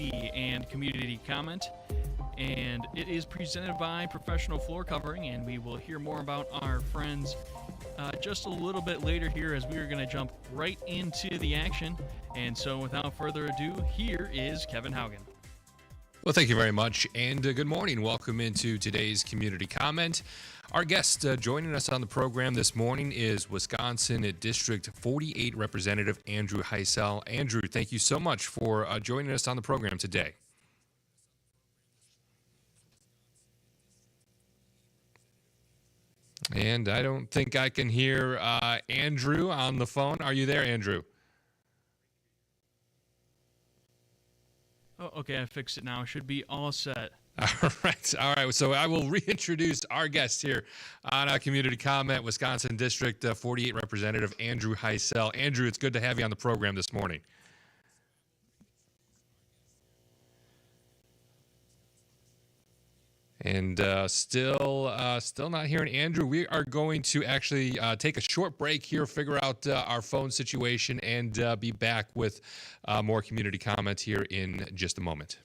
WBEV and Community Comment. And it is presented by Professional Floor Covering, and we will hear more about our friends just a little bit later here as we are going to jump right into the action. And so without further ado, here is Kevin Haugen. Well, thank you very much, and good morning. Welcome into today's Community Comment. Our guest joining us on the program this morning is Wisconsin District 48 Representative Andrew Hysell. Andrew, thank you so much for joining us on the program today. And I don't think I can hear Andrew on the phone. Are you there, Andrew? Oh, okay, I fixed it now. Should be all set. All right. So I will reintroduce our guest here on our Community Comment, Wisconsin District 48 Representative Andrew Hysell. Andrew, it's good to have you on the program this morning. And still not hearing Andrew. We are going to actually take a short break here, figure out our phone situation, and be back with more community comments here in just a moment.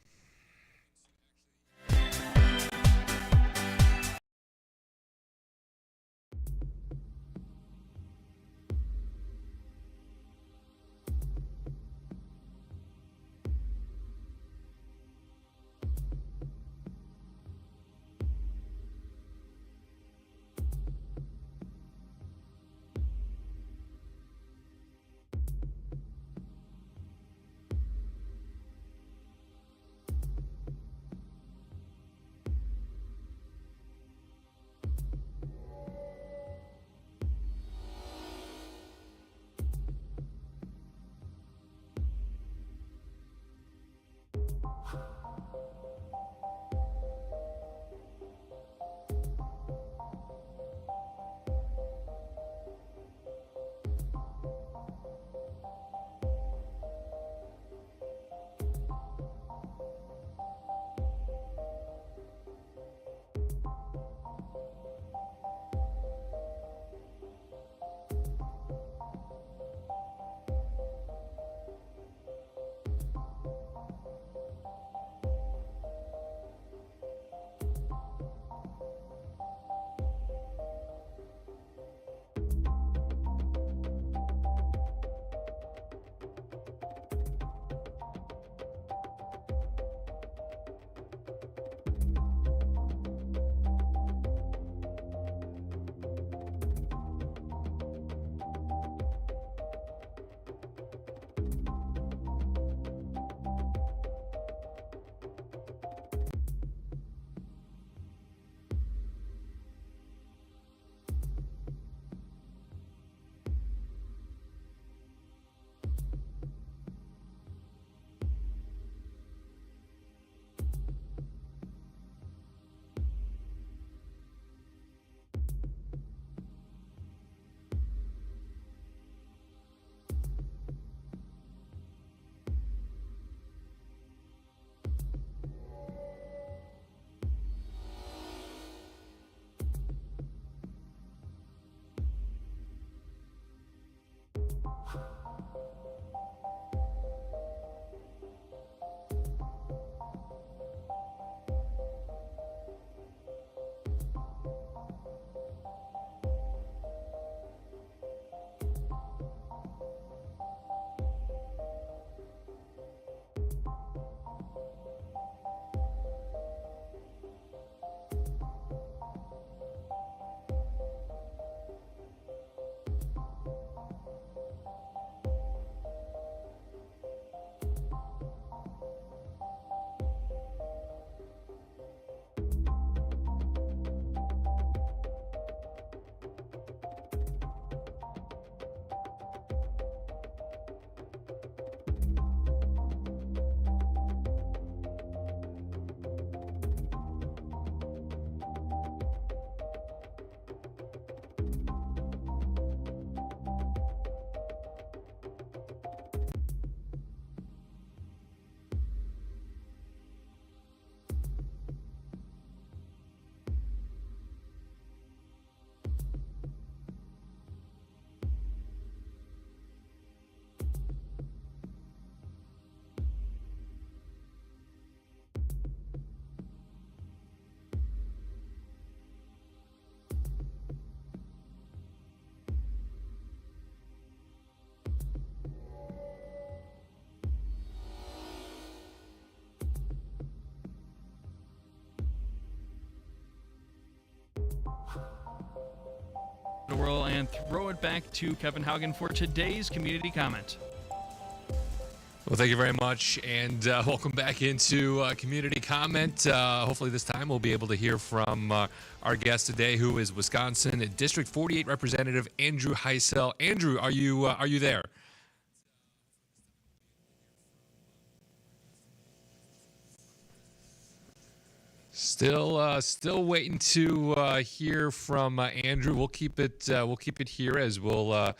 a whirl and throw it back to Kevin Haugen for today's community comment. Well, thank you very much, and welcome back into Community Comment. Hopefully this time we'll be able to hear from our guest today, who is Wisconsin District 48 Representative Andrew Hysell. Andrew, are you there? Still waiting to hear from Andrew. We'll keep it here as we'll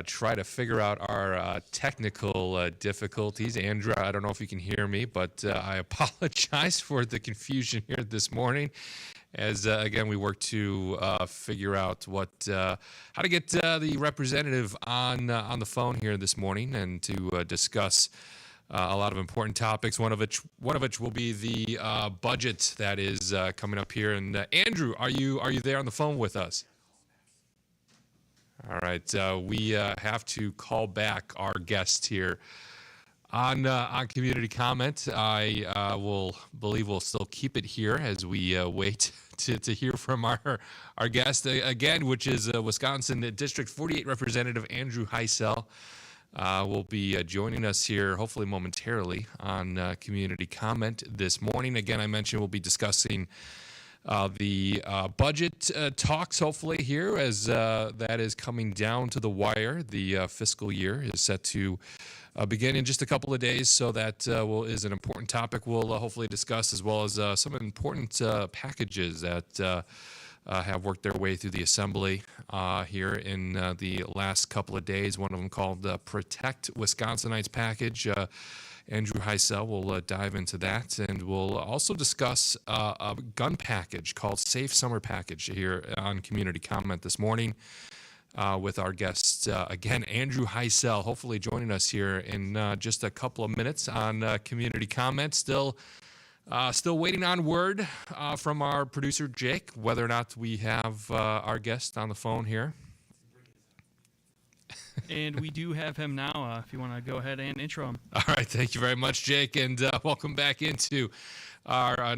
try to figure out our technical difficulties. Andrew, I don't know if you can hear me, but I apologize for the confusion here this morning. As again, we work to figure out how to get the representative on the phone here this morning and to discuss a lot of important topics. One of which will be the budget that is coming up here. And Andrew, are you there on the phone with us? All right, we have to call back our guest here on Community Comment. I believe we'll still keep it here as we wait to hear from our guest again, which is Wisconsin District 48 Representative Andrew Hysell. Will be joining us here hopefully momentarily on Community Comment this morning. Again, I mentioned we'll be discussing the budget talks hopefully here as that is coming down to the wire. The fiscal year is set to begin in just a couple of days, so that is an important topic we'll hopefully discuss, as well as some important packages that have worked their way through the assembly here in the last couple of days. One of them called the Protect Wisconsinites package. Andrew Hysell will dive into that, and we'll also discuss a gun package called Safe Summer Package here on Community Comment this morning with our guest, again, Andrew Hysell, hopefully joining us here in just a couple of minutes on Community Comment. Still waiting on word from our producer, Jake, whether or not we have our guest on the phone here. And we do have him now, if you want to go ahead and intro him. All right, thank you very much, Jake, and welcome back into our,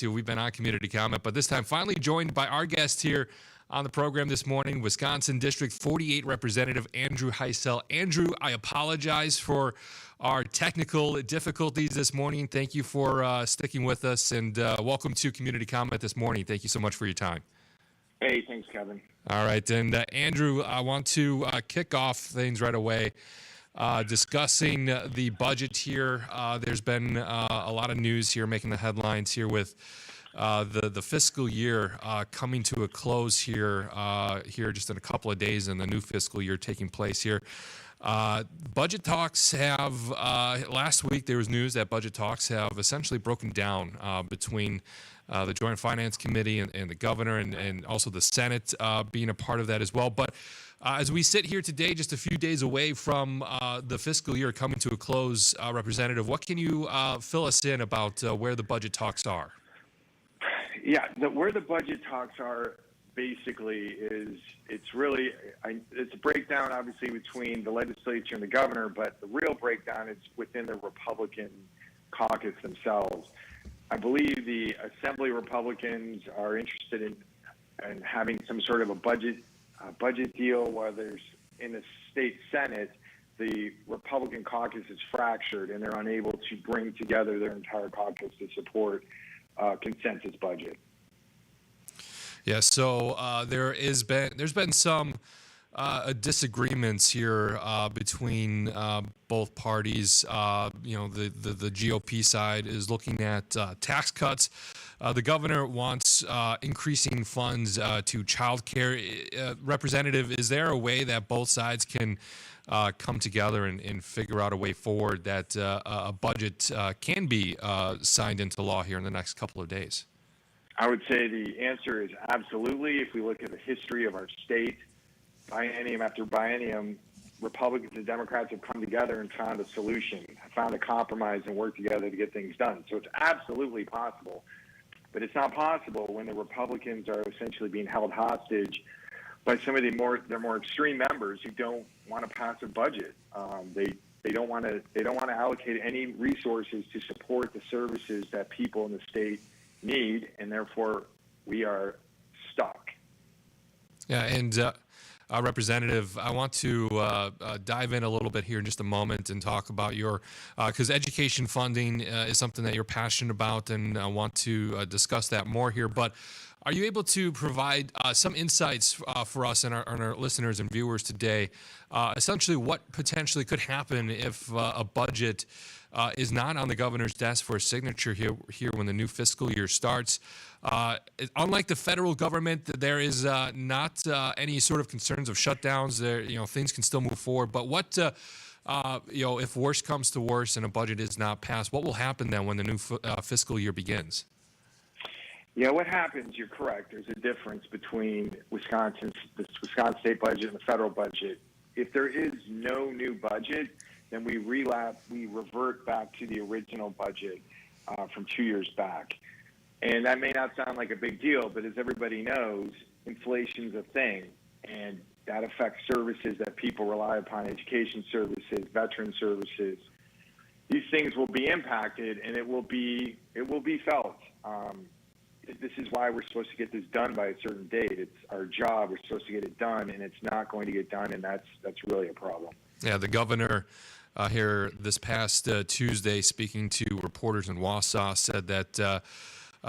we've been on Community Comment, but this time finally joined by our guest here on the program this morning, Wisconsin District 48 Representative Andrew Hysell. Andrew, I apologize for our technical difficulties this morning. Thank you for sticking with us, and welcome to Community Comment this morning. Thank you so much for your time. Hey, thanks, Kevin. All right, and Andrew, I want to kick off things right away, discussing the budget here. There's been a lot of news here making the headlines here with the fiscal year coming to a close here just in a couple of days, and the new fiscal year taking place here. Budget talks have, last week there was news that budget talks have essentially broken down between the Joint Finance Committee and the governor, and also the Senate being a part of that as well. But as we sit here today, just a few days away from the fiscal year coming to a close, Representative, what can you fill us in about where the budget talks are? Yeah, where the budget talks are basically is it's a breakdown, obviously, between the legislature and the governor, but the real breakdown is within the Republican caucus themselves. I believe the Assembly Republicans are interested in having some sort of a budget deal, while there's in the state Senate, the Republican caucus is fractured and they're unable to bring together their entire caucus to support consensus budget. Yeah, so there's been some disagreements here between both parties. The GOP side is looking at tax cuts. The governor wants increasing funds to child care. Representative, is there a way that both sides can come together and figure out a way forward that a budget can be signed into law here in the next couple of days? I would say the answer is absolutely. If we look at the history of our state, biennium after biennium, Republicans and Democrats have come together and found a solution, found a compromise, and worked together to get things done. So it's absolutely possible. But it's not possible when the Republicans are essentially being held hostage by some of their more extreme members who don't want to pass a budget. They don't want to allocate any resources to support the services that people in the state need, and therefore we are stuck. Yeah, and Representative, I want to dive in a little bit here in just a moment and talk about your, because education funding is something that you're passionate about, and I want to discuss that more here. But are you able to provide some insights for us and our listeners and viewers today? Essentially, what potentially could happen if a budget is not on the governor's desk for a signature here when the new fiscal year starts? Unlike the federal government, there is not any sort of concerns of shutdowns. There, things can still move forward. But what, if worse comes to worse and a budget is not passed, what will happen then when the new fiscal year begins? Yeah, what happens, you're correct. There's a difference between the Wisconsin state budget and the federal budget. If there is no new budget, then we revert back to the original budget from 2 years back. And that may not sound like a big deal, but as everybody knows, inflation's a thing, and that affects services that people rely upon, education services, veteran services. These things will be impacted, and it will be felt. This is why we're supposed to get this done by a certain date. It's our job. We're supposed to get it done, and it's not going to get done, and that's really a problem. Yeah, the governor here this past Tuesday, speaking to reporters in Wausau, said that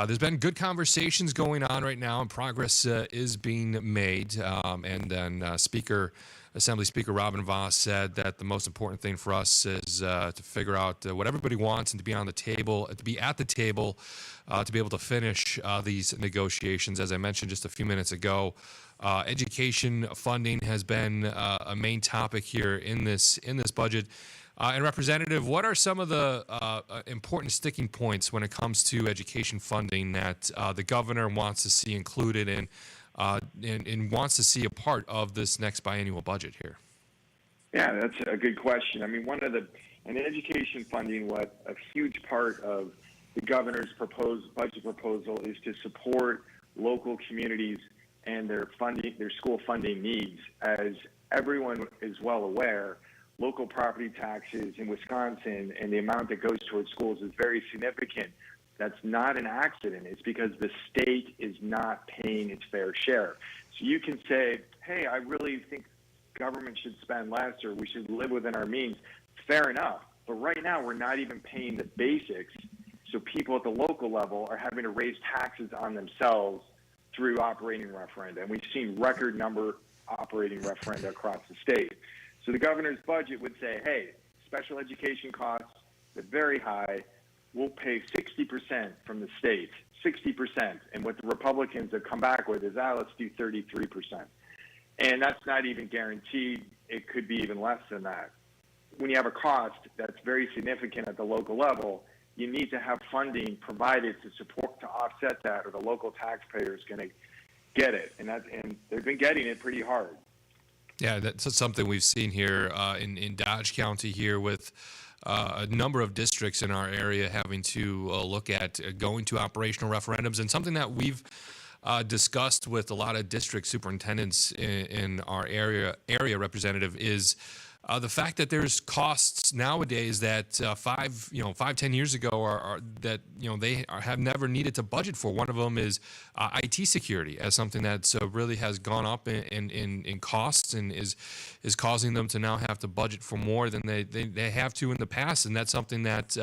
there's been good conversations going on right now, and progress is being made. And then Assembly Speaker Robin Vos said that the most important thing for us is to figure out what everybody wants and to be on the table, to be at the table, to be able to finish these negotiations. As I mentioned just a few minutes ago, education funding has been a main topic here in this budget. And Representative, what are some of the important sticking points when it comes to education funding that the governor wants to see included in and wants to see a part of this next biannual budget here? Yeah, that's a good question. I mean, in education funding, what a huge part of the governor's proposed budget proposal is to support local communities and their school funding needs. As everyone is well aware, local property taxes in Wisconsin and the amount that goes towards schools is very significant. That's not an accident. It's because the state is not paying its fair share. So you can say, hey, I really think government should spend less or we should live within our means. Fair enough. But right now we're not even paying the basics. So people at the local level are having to raise taxes on themselves through operating referenda. And we've seen record number operating referenda across the state. So the governor's budget would say, hey, special education costs are very high. We'll pay 60% from the state, 60%. And what the Republicans have come back with is, let's do 33%. And that's not even guaranteed. It could be even less than that. When you have a cost that's very significant at the local level, you need to have funding provided to offset that, or the local taxpayer is going to get it. And they've been getting it pretty hard. Yeah, that's something we've seen here in Dodge County here with a number of districts in our area having to look at going to operational referendums, and something that we've discussed with a lot of district superintendents in our area, Representative, is the fact that there's costs nowadays that 5-10 years ago are that they have never needed to budget for. One of them is IT security, as something that really has gone up in costs and is causing them to now have to budget for more than they have to in the past, and that's something that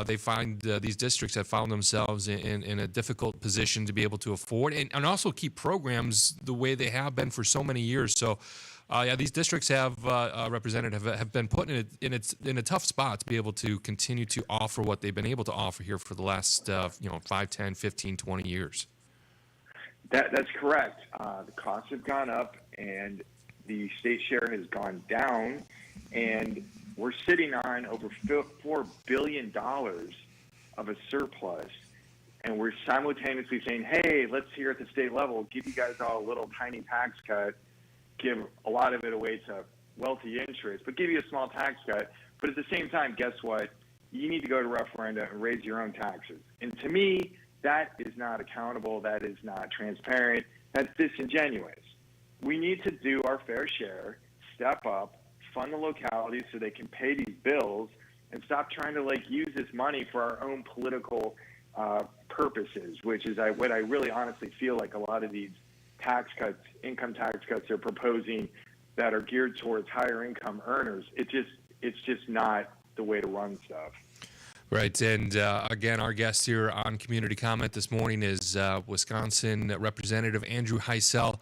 they find these districts have found themselves in a difficult position to be able to afford and also keep programs the way they have been for so many years. So. These districts have have been put in a tough spot to be able to continue to offer what they've been able to offer here for the last 5, 10, 15, 20 years. That's correct. The costs have gone up and the state share has gone down, and we're sitting on over $4 billion of a surplus, and we're simultaneously saying, hey, let's here at the state level give you guys all a little tiny tax cut, give a lot of it away to wealthy interests, but give you a small tax cut. But at the same time, guess what? You need to go to referenda and raise your own taxes. And to me, that is not accountable. That is not transparent. That's disingenuous. We need to do our fair share, step up, fund the localities so they can pay these bills, and stop trying to use this money for our own political purposes, which is what I really honestly feel like a lot of these tax cuts, income tax cuts they're proposing that are geared towards higher income earners. It's just not the way to run stuff. Right, and again, our guest here on Community Comment this morning is Wisconsin Representative Andrew Hysell.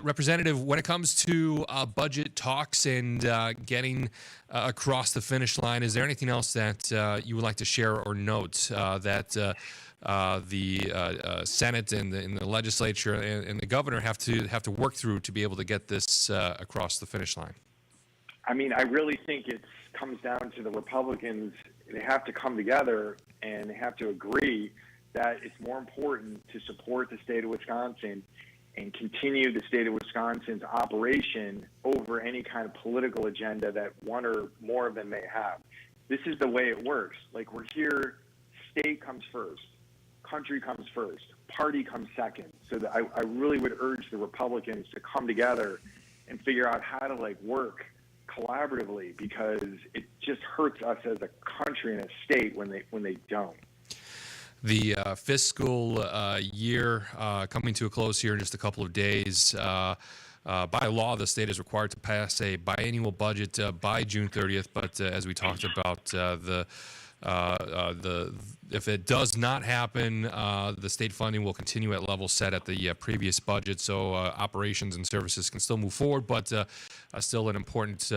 Representative, when it comes to budget talks and getting across the finish line, is there anything else that you would like to share or note that the Senate and the legislature and the governor have to work through to be able to get this across the finish line? I mean, I really think it comes down to the Republicans. They have to come together and they have to agree that it's more important to support the state of Wisconsin and continue the state of Wisconsin's operation over any kind of political agenda that one or more of them may have. This is the way it works. Like, we're here, state comes first, country comes first, party comes second. So I really would urge the Republicans to come together and figure out how to work collaboratively, because it just hurts us as a country and a state when they don't. The fiscal year coming to a close here in just a couple of days. By law, the state is required to pass a biennial budget by June 30th. But as we talked about, if it does not happen, the state funding will continue at level set at the previous budget, so operations and services can still move forward, but still an important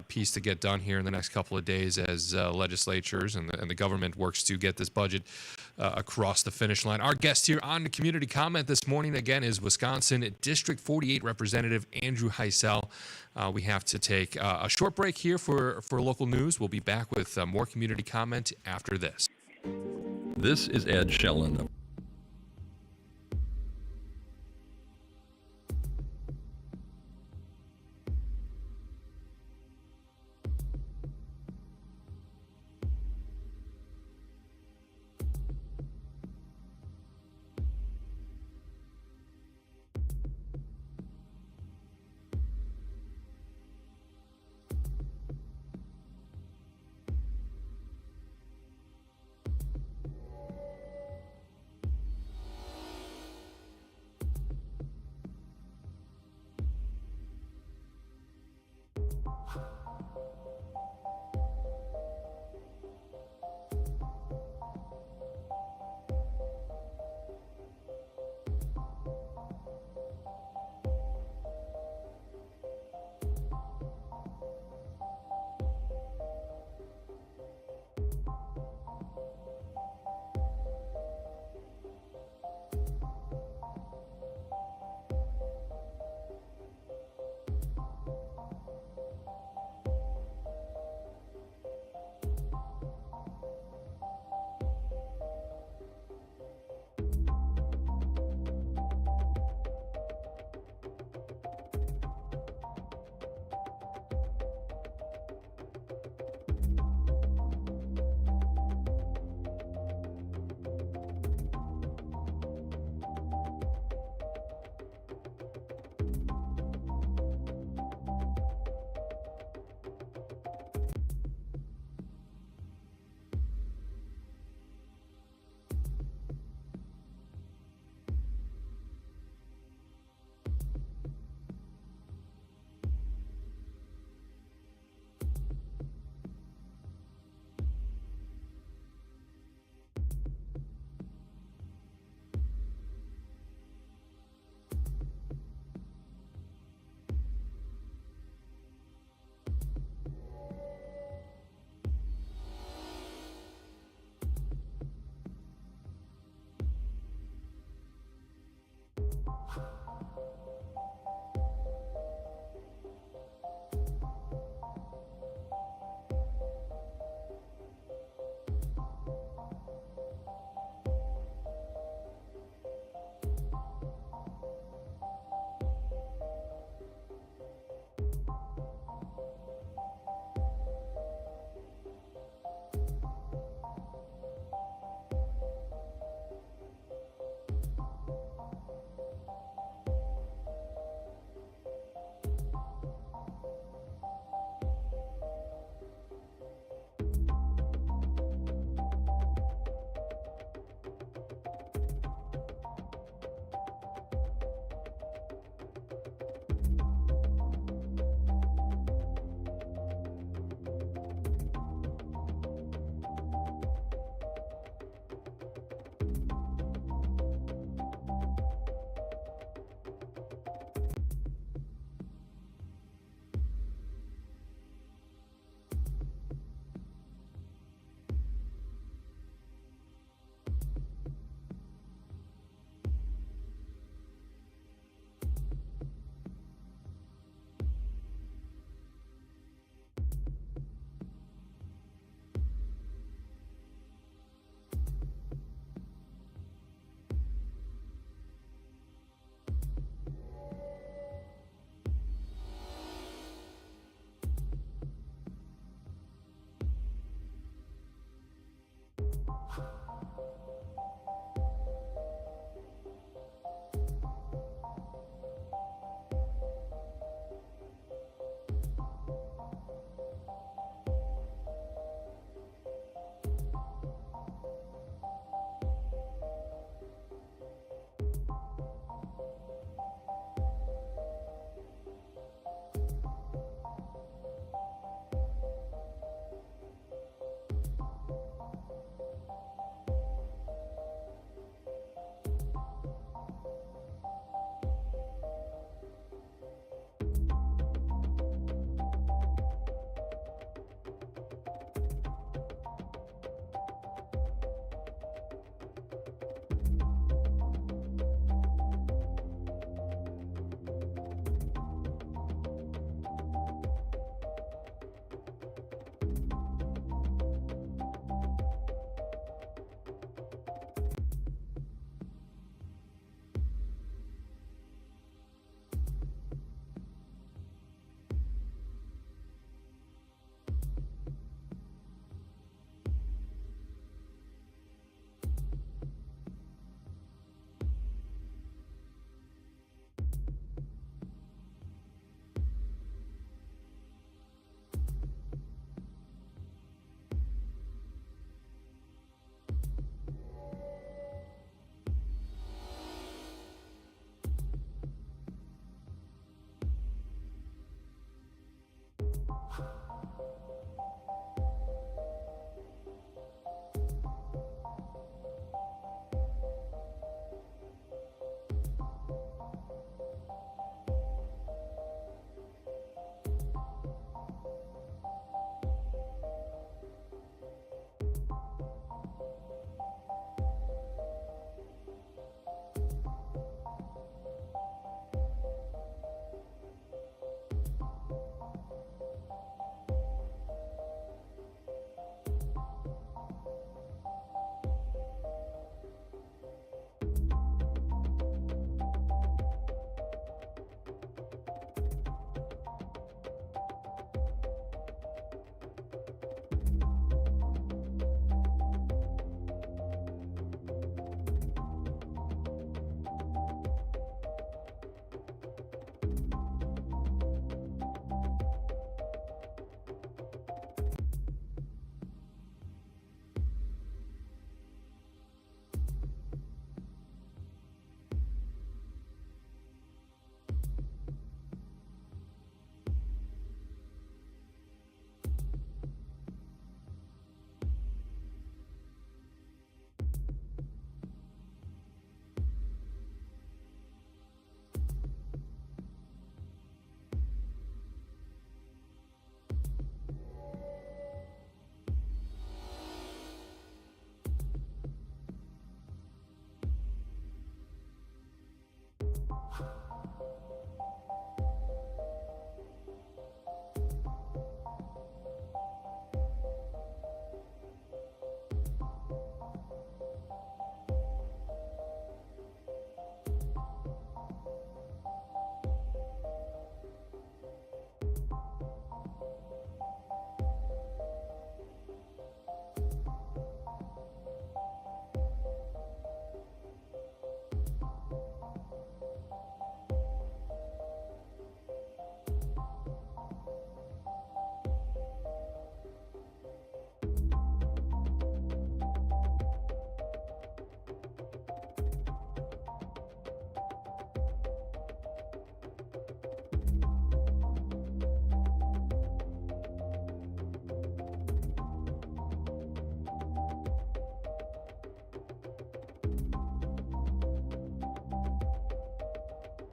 piece to get done here in the next couple of days as legislatures and the government works to get this budget across the finish line. Our guest here on the Community Comment this morning, again, is Wisconsin District 48 Representative Andrew Hysell. We have to take a short break here for local news. We'll be back with more Community Comment after this. This is Ed Schellen.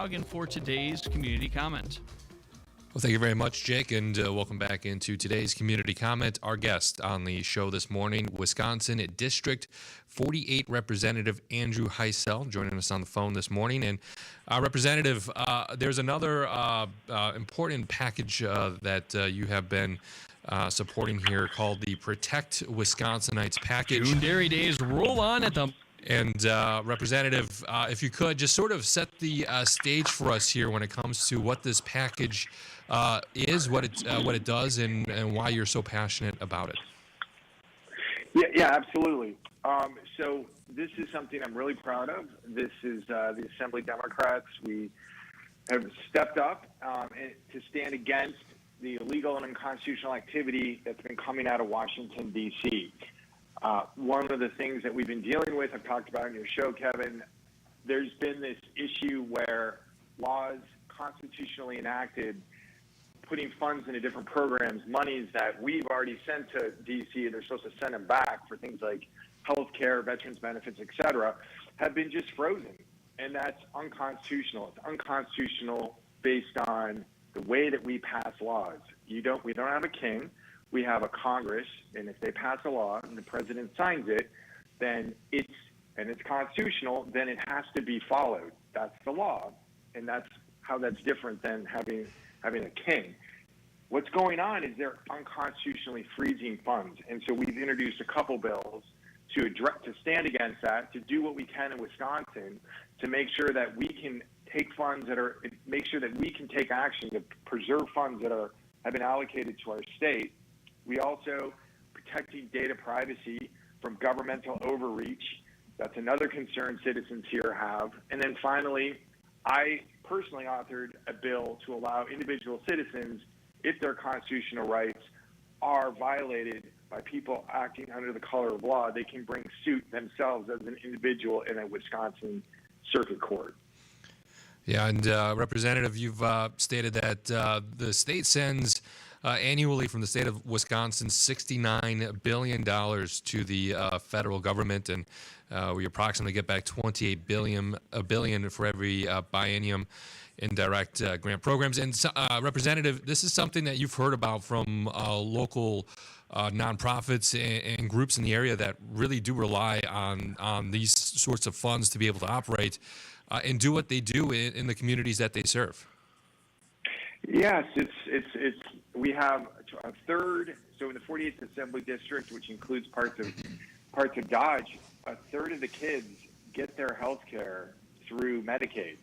Again for today's community comment. Well, thank you very much, Jake, and welcome back into today's community comment. Our guest on the show this morning, Wisconsin District 48 Representative Andrew Hysell, joining us on the phone this morning. And Representative, there's another important package that you have been supporting here called the Protect Wisconsinites package. June Dairy Days roll on at the... And Representative, if you could just sort of set the stage for us here when it comes to what this package is, what it does, and why you're so passionate about it. Yeah, absolutely. So this is something I'm really proud of. This is the Assembly Democrats. We have stepped up to stand against the illegal and unconstitutional activity that's been coming out of Washington, D.C. One of the things that we've been dealing with, I've talked about in your show, Kevin, there's been this issue where laws constitutionally enacted putting funds into different programs, monies that we've already sent to D.C. and they're supposed to send them back for things like health care, veterans benefits, et cetera, have been just frozen. And that's unconstitutional. It's unconstitutional based on the way that we pass laws. We don't have a king. We have a Congress, and if they pass a law and the president signs it, then it's constitutional, then it has to be followed. That's the law, and that's how that's different than having a king. What's going on is they're unconstitutionally freezing funds, and so we've introduced a couple bills to stand against that, to do what we can in Wisconsin to make sure that we can take funds make sure that we can take action to preserve funds that have been allocated to our state. We also protecting data privacy from governmental overreach. That's another concern citizens here have. And then finally, I personally authored a bill to allow individual citizens, if their constitutional rights are violated by people acting under the color of law, they can bring suit themselves as an individual in a Wisconsin circuit court. Yeah, and Representative, you've stated that the state sends annually from the state of Wisconsin $69 billion to the federal government, and we approximately get back $28 billion for every biennium in direct grant programs. And Representative, this is something that you've heard about from local nonprofits and groups in the area that really do rely on these sorts of funds to be able to operate and do what they do in the communities that they serve. Yes, we have a third. So in the 48th Assembly District, which includes parts of Dodge, a third of the kids get their health care through Medicaid.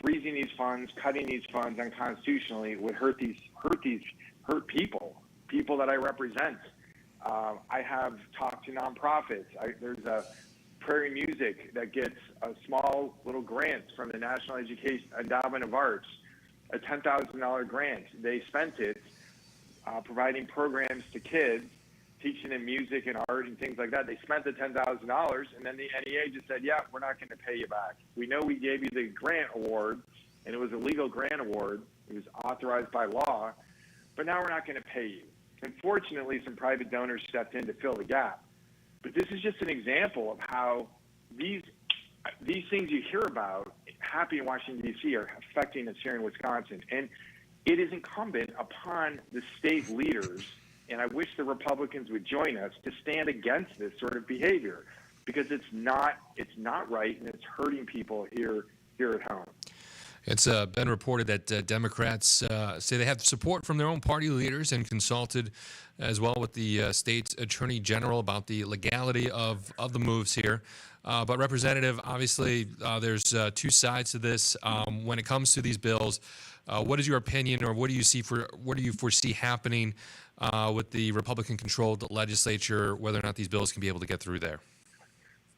Freezing these funds, cutting these funds unconstitutionally would hurt people that I represent. I have talked to nonprofits. There's a Prairie Music that gets a small little grant from the National Education Endowment of Arts, a $10,000 grant. They spent it providing programs to kids, teaching them music and art and things like that. They spent the $10,000, and then the NEA just said, yeah, we're not going to pay you back. We know we gave you the grant award, and it was a legal grant award. It was authorized by law, but now we're not going to pay you. Unfortunately, some private donors stepped in to fill the gap. But this is just an example of how these things you hear about happening in Washington, D.C. are affecting us here in Wisconsin. And it is incumbent upon the state leaders, and I wish the Republicans would join us, to stand against this sort of behavior, because it's not right, and it's hurting people here at home. It's been reported that Democrats say they have support from their own party leaders and consulted as well with the state attorney general about the legality of the moves here. But Representative, obviously there's two sides to this. When it comes to these bills, what is your opinion, or what do you foresee happening with the Republican-controlled legislature, whether or not these bills can be able to get through there?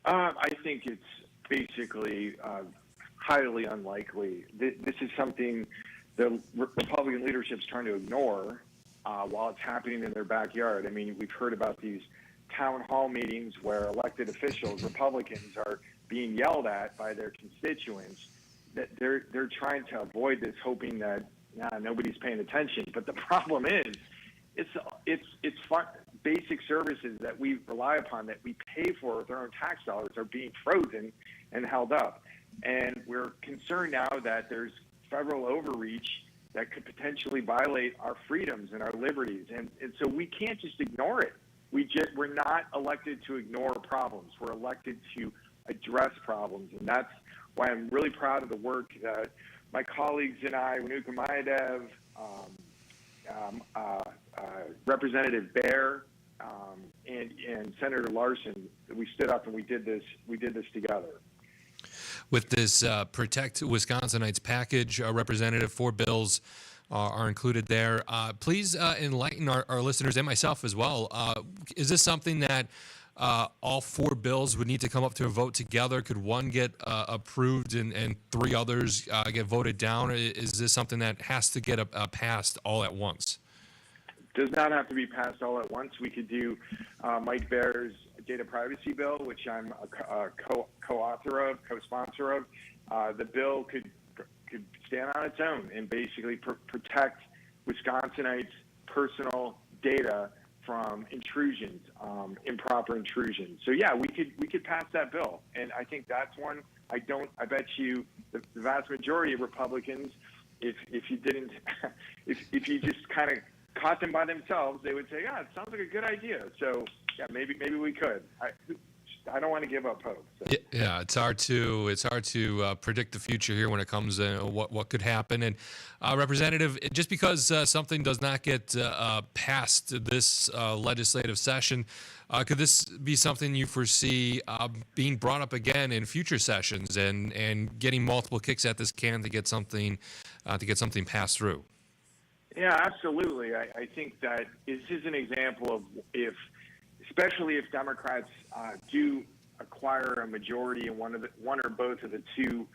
I think it's basically highly unlikely. This is something the Republican leadership's trying to ignore while it's happening in their backyard. I mean, we've heard about these town hall meetings where elected officials, Republicans, are being yelled at by their constituents. That they're trying to avoid this, hoping that nobody's paying attention. But the problem is, it's fun. basic services that we rely upon, that we pay for with our own tax dollars, are being frozen and held up. And we're concerned now that there's federal overreach that could potentially violate our freedoms and our liberties. And so we can't just ignore it. We're not elected to ignore problems. We're elected to address problems. And that's why I'm really proud of the work that my colleagues and I, Renuka Mayadev, Representative Baer, and Senator Larson, we stood up and we did this together. With this Protect Wisconsinites package, Representative, 4 bills are included there. Please enlighten our listeners and myself as well. Is this something that all 4 bills would need to come up to a vote together? Could one get approved and 3 others get voted down? Is this something that has to get passed all at once? Does not have to be passed all at once. We could do Mike Baer's data privacy bill, which I'm a co-author of, co-sponsor of. The bill could stand on its own and basically protect Wisconsinites' personal data from intrusions, improper intrusions. So yeah, we could pass that bill, and I think that's one. I bet you the vast majority of Republicans, if you didn't, if you just kind of caught them by themselves, they would say, "Yeah, it sounds like a good idea." So yeah, maybe we could. I don't want to give up hope. So. Yeah, it's hard to predict the future here when it comes to what could happen. And Representative, just because something does not get passed this legislative session, could this be something you foresee being brought up again in future sessions and getting multiple kicks at this can to get something passed through? Yeah, absolutely. I think that this is an example of especially if Democrats do acquire a majority in one or both of the 2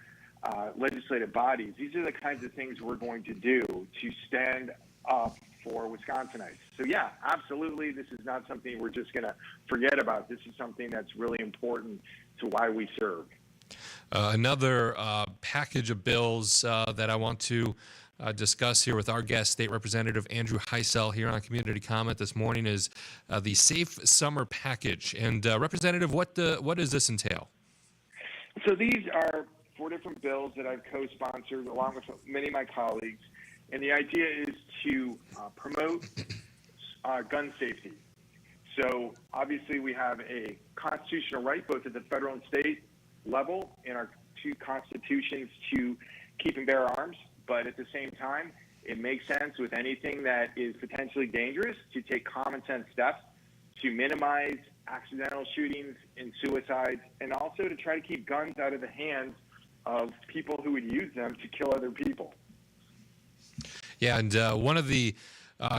legislative bodies. These are the kinds of things we're going to do to stand up for Wisconsinites. So yeah, absolutely. This is not something we're just going to forget about. This is something that's really important to why we serve. Another package of bills that I want to discuss here with our guest, State Representative Andrew Hysell, here on Community Comment this morning, is the Safe Summer Package. And Representative, what does this entail? So these are 4 different bills that I've co-sponsored along with many of my colleagues, and the idea is to promote gun safety. So obviously we have a constitutional right, both at the federal and state level, in our 2 constitutions, to keep and bear arms. But at the same time, it makes sense with anything that is potentially dangerous to take common sense steps to minimize accidental shootings and suicides, and also to try to keep guns out of the hands of people who would use them to kill other people. Yeah, and one of the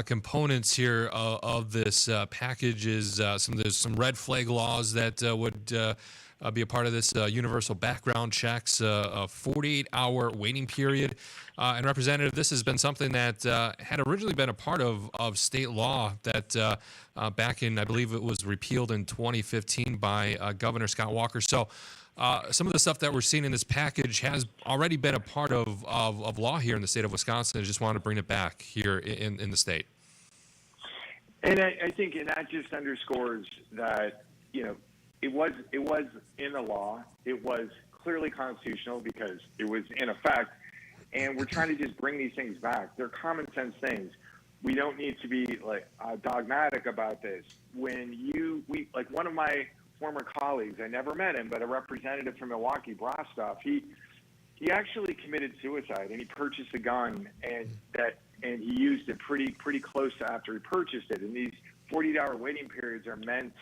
components here of this package is there's some red flag laws that would be a part of this universal background checks, a 48-hour waiting period. And Representative, this has been something that had originally been a part of state law that back in, I believe it was repealed in 2015 by Governor Scott Walker. So some of the stuff that we're seeing in this package has already been a part of law here in the state of Wisconsin. I just want to bring it back here in the state. And I think that just underscores that, it was in the law. It was clearly constitutional because it was in effect. And we're trying to just bring these things back. They're common sense things. We don't need to be dogmatic about this. Like one of my former colleagues, I never met him, but a representative from Milwaukee, Brostoff, he actually committed suicide, and he purchased a gun, and he used it pretty close to after he purchased it. And these 48-hour waiting periods are meant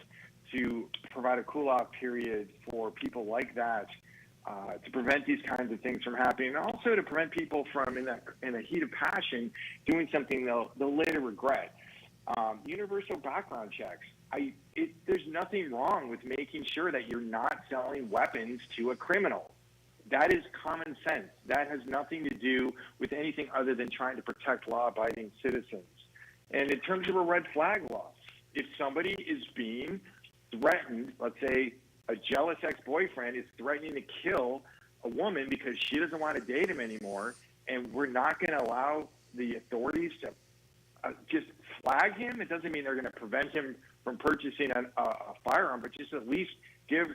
to provide a cool-off period for people like that, to prevent these kinds of things from happening, and also to prevent people from, in the heat of passion, doing something they'll later regret. Universal background checks. There's nothing wrong with making sure that you're not selling weapons to a criminal. That is common sense. That has nothing to do with anything other than trying to protect law-abiding citizens. And in terms of a red flag law, if somebody is being threatened, let's say a jealous ex-boyfriend is threatening to kill a woman because she doesn't want to date him anymore, and we're not going to allow the authorities to just flag him, it doesn't mean they're going to prevent him from purchasing a firearm, but just at least give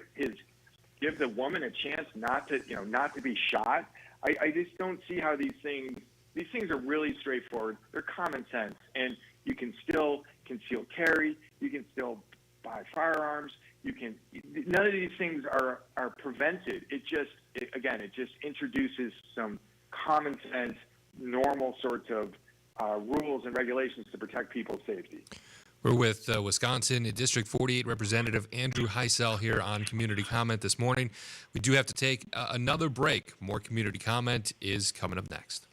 the woman a chance not to be shot. I just don't see how these things are really straightforward. They're common sense, and you can still conceal carry. You can still buy firearms. None of these things are prevented. It just introduces some common sense, normal sorts of rules and regulations to protect people's safety. We're with Wisconsin District 48 Representative Andrew Hysell here on Community Comment this morning. We do have to take another break. More Community Comment is coming up next.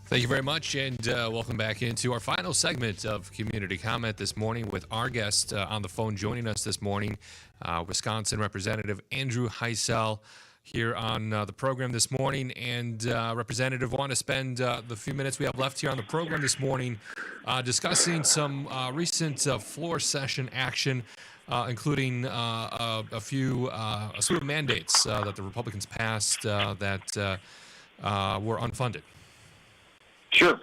Thank you very much, and welcome back into our final segment of Community Comment this morning with our guest on the phone joining us this morning, Wisconsin Representative Andrew Hysell. here on the program this morning. And Representative, want to spend the few minutes we have left here on the program this morning discussing some recent floor session action, including a slew of mandates that the Republicans passed that were unfunded. Sure.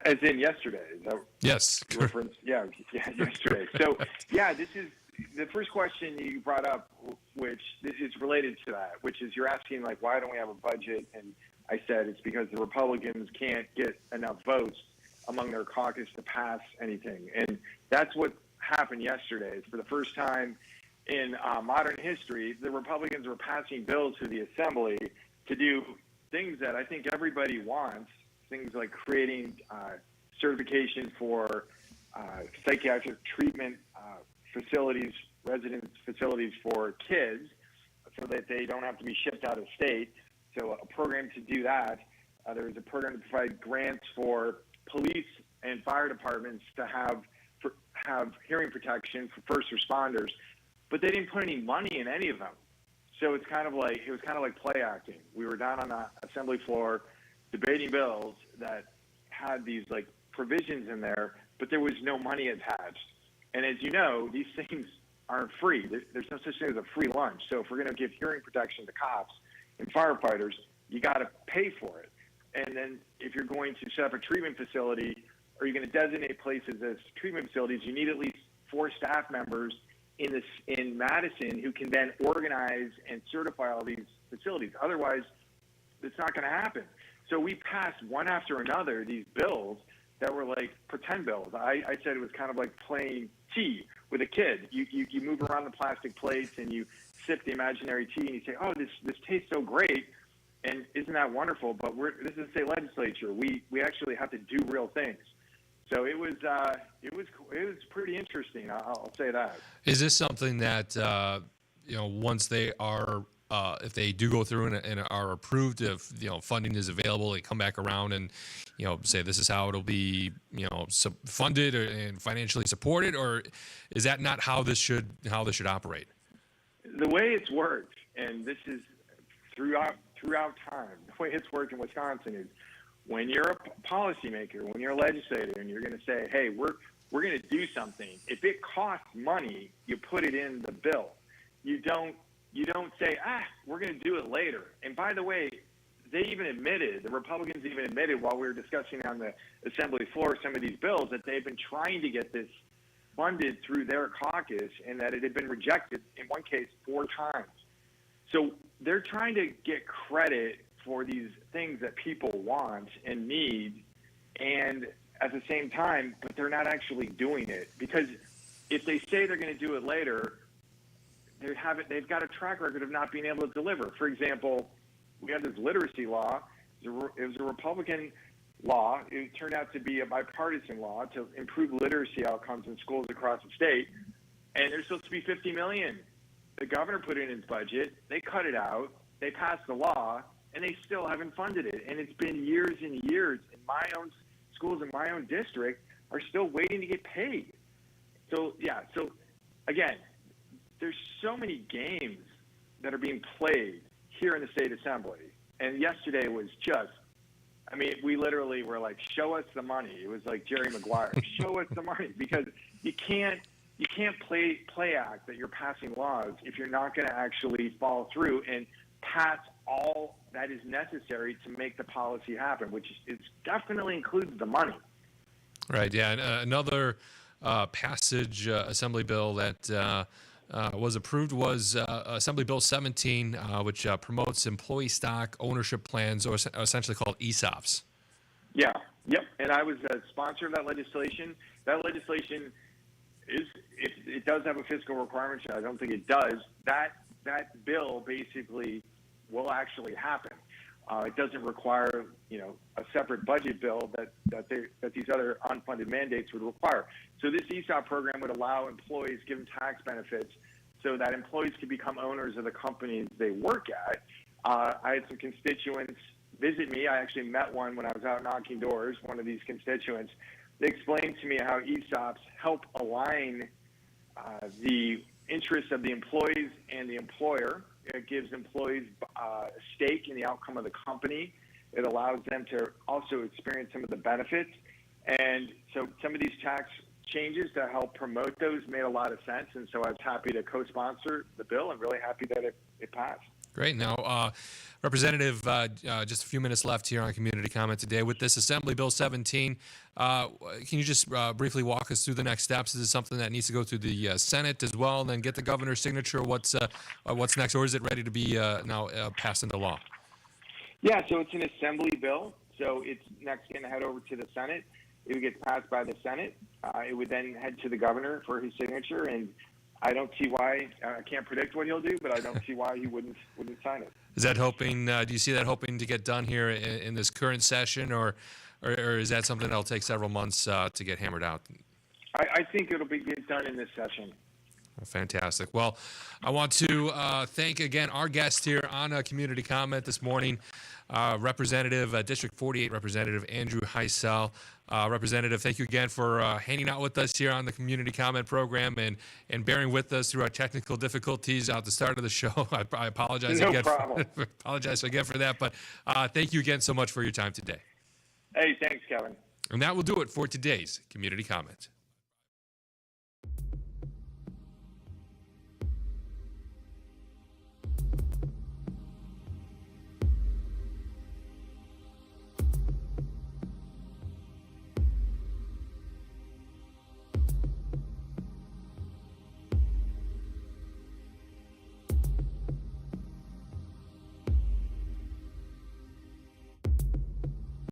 As in yesterday. Is that Yes. reference? Yeah, yesterday. So, yeah, this is the first question you brought up, which is related to that, which is you're asking, like, why don't we have a budget? And I said it's because the Republicans can't get enough votes among their caucus to pass anything. And that's what happened yesterday. For the first time in modern history, the Republicans were passing bills through the Assembly to do things that I think everybody wants, things like creating certification for psychiatric treatment facilities, residence facilities for kids so that they don't have to be shipped out of state. So a program to do that. There was a program to provide grants for police and fire departments to have hearing protection for first responders, but they didn't put any money in any of them. So it was kind of like play acting. We were down on the Assembly floor debating bills that had these like provisions in there, but there was no money attached. And as you know, these things aren't free. There's no such thing as a free lunch. So if we're going to give hearing protection to cops and firefighters, you got to pay for it. And then if you're going to set up a treatment facility or you're going to designate places as treatment facilities, you need at least 4 staff members in Madison who can then organize and certify all these facilities. Otherwise, it's not going to happen. So we passed one after another these bills that were like pretend bills. I said it was kind of like playing tea with a kid. You move around the plastic plates and you sip the imaginary tea and you say, oh, this tastes so great. And isn't that wonderful? But this is the state legislature. We actually have to do real things. So it was pretty interesting. I'll say that. Is this something that once they are if they do go through and are approved, if funding is available, they come back around and say this is how it'll be funded and financially supported, or is that not how this should operate? The way it's worked, and this is throughout time, the way it's worked in Wisconsin is when you're a policymaker, when you're a legislator, and you're going to say, hey, we're going to do something. If it costs money, you put it in the bill. You don't say, we're going to do it later. And by the way, the Republicans even admitted while we were discussing on the Assembly floor some of these bills that they've been trying to get this funded through their caucus and that it had been rejected in one case 4 times. So they're trying to get credit for these things that people want and need, and at the same time, but they're not actually doing it. Because if they say they're going to do it later, they've got a track record of not being able to deliver. For example, we had this literacy law. It was a Republican law. It turned out to be a bipartisan law to improve literacy outcomes in schools across the state. And there's supposed to be $50 million. The governor put it in his budget. They cut it out. They passed the law, and they still haven't funded it. And it's been years and years. And my own schools in my own district are still waiting to get paid. So, again, there's so many games that are being played here in the state assembly. And yesterday was we literally were like, show us the money. It was like Jerry Maguire, show us the money, because you can't play act that you're passing laws if you're not going to actually follow through and pass all that is necessary to make the policy happen, which is definitely includes the money. Right. Yeah. And, another passage assembly bill that was approved was Assembly Bill 17, which promotes employee stock ownership plans, or essentially called ESOPs. Yeah. Yep. And I was a sponsor of that legislation. That legislation it does have a fiscal requirement. I don't think it does. That bill basically will actually happen. It doesn't require, a separate budget bill that these other unfunded mandates would require. So this ESOP program would allow employees, give them tax benefits, so that employees can become owners of the companies they work at. I had some constituents visit me. I actually met one when I was out knocking doors, one of these constituents. They explained to me how ESOPs help align the interests of the employees and the employer. it gives employees a stake in the outcome of the company. It allows them to also experience some of the benefits. And so some of these tax changes to help promote those made a lot of sense. And so I was happy to co-sponsor the bill and really happy that it passed. Great. Now, Representative, just a few minutes left here on community comment today. With this Assembly Bill 17, can you just briefly walk us through the next steps? Is this something that needs to go through the Senate as well and then get the governor's signature? What's next, or is it ready to be now passed into law? Yeah, so it's an Assembly bill. So it's next going to head over to the Senate. It would get passed by the Senate. It would then head to the governor for his signature, and I don't see why. I can't predict what he'll do, but I don't see why he wouldn't sign it. Is that hoping? Do you see that hoping to get done here in this current session, or is that something that'll take several months to get hammered out? I think it'll be get done in this session. Fantastic. Well, I want to thank again our guest here on Community Comment this morning, Representative District 48 Representative Andrew Hysell. Representative, thank you again for hanging out with us here on the Community Comment program and bearing with us through our technical difficulties at the start of the show. I apologize again. Apologize again for that, but thank you again so much for your time today. Hey, thanks, Kevin. And that will do it for today's Community Comment.